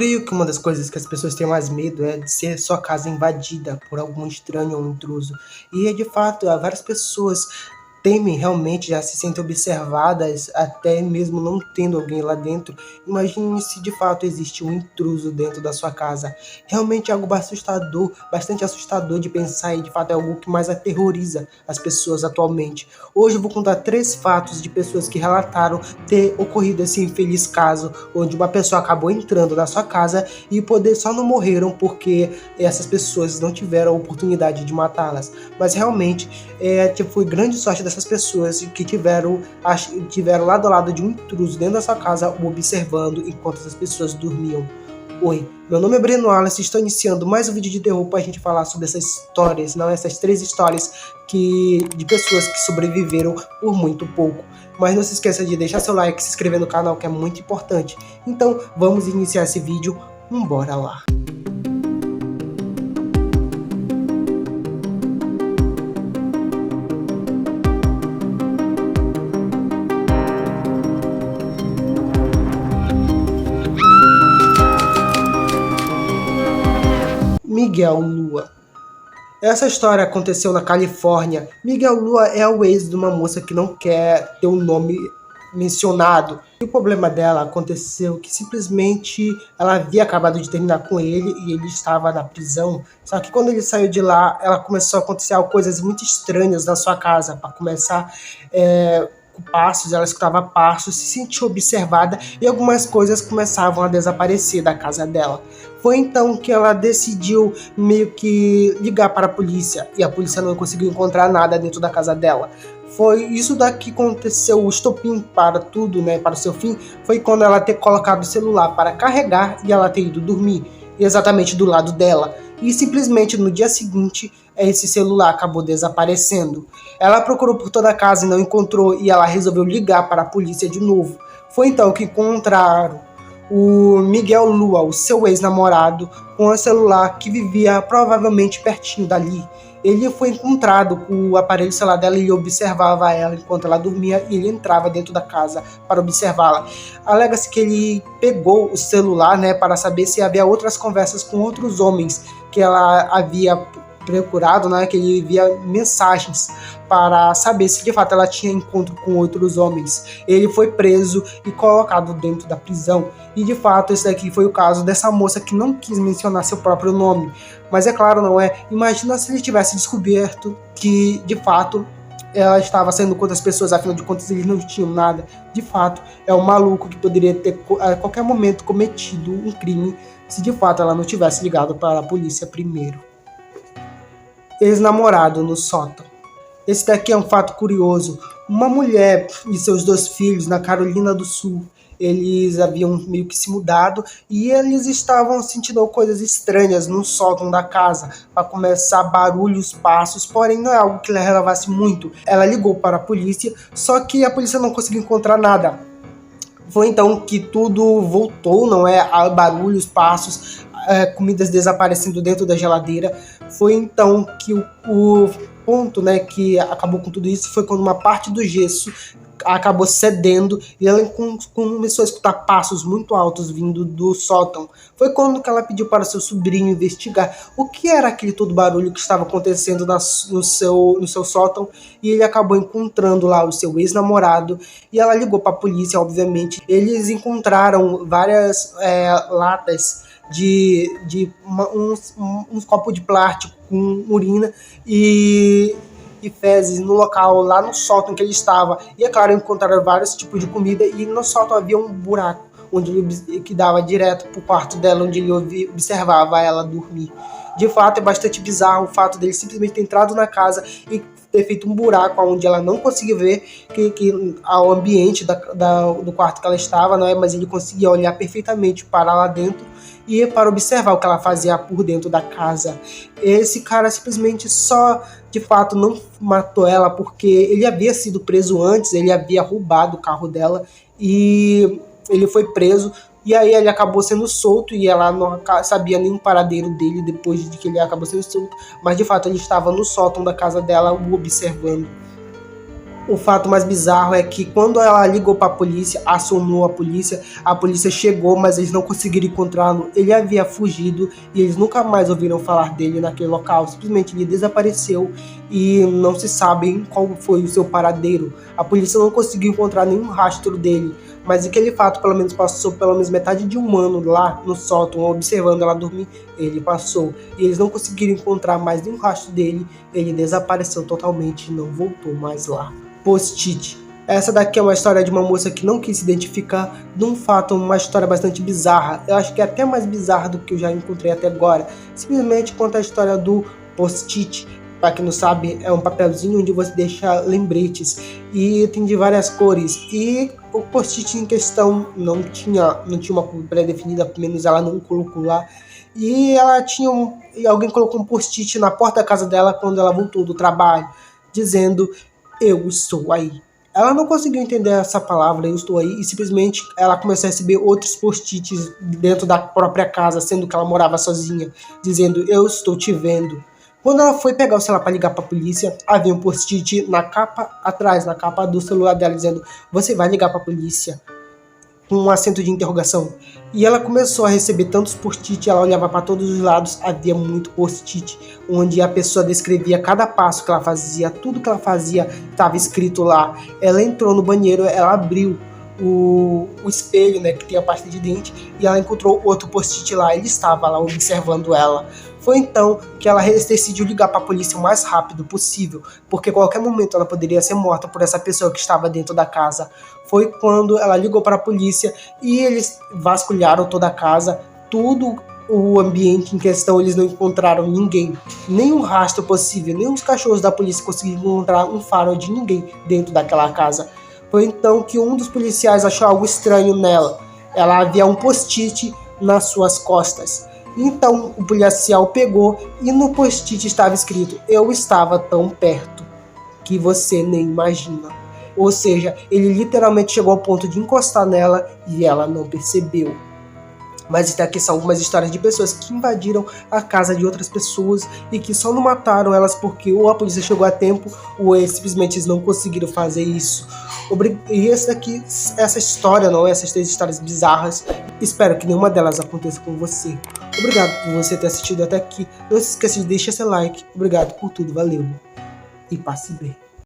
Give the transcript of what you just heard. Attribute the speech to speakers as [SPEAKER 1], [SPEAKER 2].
[SPEAKER 1] Creio que uma das coisas que as pessoas têm mais medo é de ser sua casa invadida por algum estranho ou intruso. E de fato, há várias pessoas temem realmente, já se sentem observadas, até mesmo não tendo alguém lá dentro. Imagine se de fato existe um intruso dentro da sua casa. Realmente é algo bastante assustador de pensar, e de fato é algo que mais aterroriza as pessoas atualmente. Hoje eu vou contar 3 fatos de pessoas que relataram ter ocorrido esse infeliz caso, onde uma pessoa acabou entrando na sua casa e só não morreram porque essas pessoas não tiveram a oportunidade de matá-las. Mas realmente foi grande sorte dessas pessoas que tiveram lado a lado de um intruso dentro da sua casa, o observando enquanto essas pessoas dormiam. Oi, meu nome é Breno Wallace e estou iniciando mais um vídeo de terror para a gente falar sobre essas histórias, essas 3 histórias de pessoas que sobreviveram por muito pouco. Mas não se esqueça de deixar seu like e se inscrever no canal, que é muito importante. Então vamos iniciar esse vídeo, bora lá! Miguel Lua. Essa história aconteceu na Califórnia. Miguel Lua é o ex de uma moça que não quer ter o nome mencionado. E o problema dela aconteceu que simplesmente ela havia acabado de terminar com ele e ele estava na prisão. Só que quando ele saiu de lá, ela começou a acontecer coisas muito estranhas na sua casa. Para começar, passos, ela escutava passos, se sentiu observada e algumas coisas começavam a desaparecer da casa dela. Foi então que ela decidiu meio que ligar para a polícia e a polícia não conseguiu encontrar nada dentro da casa dela. Foi isso daqui que aconteceu, o estopim para tudo, para o seu fim, foi quando ela ter colocado o celular para carregar e ela ter ido dormir exatamente do lado dela. E simplesmente no dia seguinte, esse celular acabou desaparecendo. Ela procurou por toda a casa e não encontrou, e ela resolveu ligar para a polícia de novo. Foi então que encontraram o Miguel Lua, o seu ex-namorado, com um celular que vivia provavelmente pertinho dali. Ele foi encontrado com o aparelho celular dela e ele observava ela enquanto ela dormia e ele entrava dentro da casa para observá-la. Alega-se que ele pegou o celular para saber se havia outras conversas com outros homens que ela havia procurado, que ele via mensagens para saber se de fato ela tinha encontro com outros homens. Ele foi preso e colocado dentro da prisão. E de fato esse daqui foi o caso dessa moça que não quis mencionar seu próprio nome. Mas é claro, não é? Imagina se ele tivesse descoberto que de fato ela estava saindo com outras pessoas, afinal de contas eles não tinham nada. De fato, é um maluco que poderia ter a qualquer momento cometido um crime se de fato ela não tivesse ligado para a polícia primeiro. Ex-namorado no sótão. Esse daqui é um fato curioso. Uma mulher e seus 2 filhos na Carolina do Sul, eles haviam meio que se mudado e eles estavam sentindo coisas estranhas no sótão da casa. Para começar, barulhos, passos, porém não é algo que lhe relevasse muito. Ela ligou para a polícia, só que a polícia não conseguiu encontrar nada. Foi então que tudo voltou, a barulhos, passos, comidas desaparecendo dentro da geladeira. Foi então que o ponto que acabou com tudo isso foi quando uma parte do gesso acabou cedendo e ela começou a escutar passos muito altos vindo do sótão. Foi quando que ela pediu para seu sobrinho investigar o que era aquele todo barulho que estava acontecendo no seu sótão, e ele acabou encontrando lá o seu ex-namorado e ela ligou para a polícia, obviamente. Eles encontraram várias latas uns copos de plástico com urina e fezes no local, lá no sótão que ele estava. E é claro, encontraram vários tipos de comida e no sótão havia um buraco que dava direto para o quarto dela, onde ele observava ela dormir. De fato, é bastante bizarro o fato dele simplesmente ter entrado na casa e ter feito um buraco onde ela não conseguia ver o ambiente do quarto que ela estava, mas ele conseguia olhar perfeitamente para lá dentro e para observar o que ela fazia por dentro da casa. Esse cara simplesmente só, de fato, não matou ela porque ele havia sido preso antes, ele havia roubado o carro dela e ele foi preso. E aí ele acabou sendo solto e ela não sabia nem o paradeiro dele depois de que ele acabou sendo solto. Mas de fato ele estava no sótão da casa dela o observando. O fato mais bizarro é que quando ela ligou para a polícia, acionou a polícia chegou, mas eles não conseguiram encontrá-lo. Ele havia fugido e eles nunca mais ouviram falar dele naquele local. Simplesmente ele desapareceu e não se sabe qual foi o seu paradeiro. A polícia não conseguiu encontrar nenhum rastro dele. Mas aquele fato pelo menos passou pelo menos metade de um ano lá no sótão, observando ela dormir. Ele passou e eles não conseguiram encontrar mais nenhum rastro dele. Ele desapareceu totalmente e não voltou mais lá. Post-it. Essa daqui é uma história de uma moça que não quis se identificar, de um fato, uma história bastante bizarra. Eu acho que é até mais bizarra do que eu já encontrei até agora. Simplesmente conta a história do post-it. Para quem não sabe, é um papelzinho onde você deixa lembretes e tem de várias cores. E o post-it em questão não tinha uma cor pré-definida, pelo menos ela não colocou lá. E ela tinha e alguém colocou um post-it na porta da casa dela quando ela voltou do trabalho, dizendo: eu estou aí. Ela não conseguiu entender essa palavra, eu estou aí, e simplesmente ela começou a receber outros post-its dentro da própria casa, sendo que ela morava sozinha, dizendo: eu estou te vendo. Quando ela foi pegar o celular para ligar para a polícia, havia um post-it na capa atrás, na capa do celular dela, dizendo: você vai ligar para a polícia? Com um acento de interrogação. E ela começou a receber tantos post-it, ela olhava para todos os lados, havia muito post-it, onde a pessoa descrevia cada passo que ela fazia, tudo que ela fazia estava escrito lá. Ela entrou no banheiro, ela abriu o espelho, né, que tem a parte de dente, e ela encontrou outro post-it lá, ele estava lá observando ela. Foi então que ela decidiu ligar para a polícia o mais rápido possível, porque a qualquer momento ela poderia ser morta por essa pessoa que estava dentro da casa. Foi quando ela ligou para a polícia e eles vasculharam toda a casa, tudo o ambiente em questão, eles não encontraram ninguém, nenhum rastro possível, nem os cachorros da polícia conseguiram encontrar um faro de ninguém dentro daquela casa. Foi então que um dos policiais achou algo estranho nela. Ela havia um post-it nas suas costas. Então o policial pegou e no post-it estava escrito: eu estava tão perto que você nem imagina. Ou seja, ele literalmente chegou ao ponto de encostar nela e ela não percebeu. Mas aqui são algumas histórias de pessoas que invadiram a casa de outras pessoas e que só não mataram elas porque ou a polícia chegou a tempo ou simplesmente eles não conseguiram fazer isso. E essa história, não, essas 3 histórias bizarras, espero que nenhuma delas aconteça com você. Obrigado por você ter assistido até aqui. Não se esqueça de deixar seu like. Obrigado por tudo, valeu. E passe bem.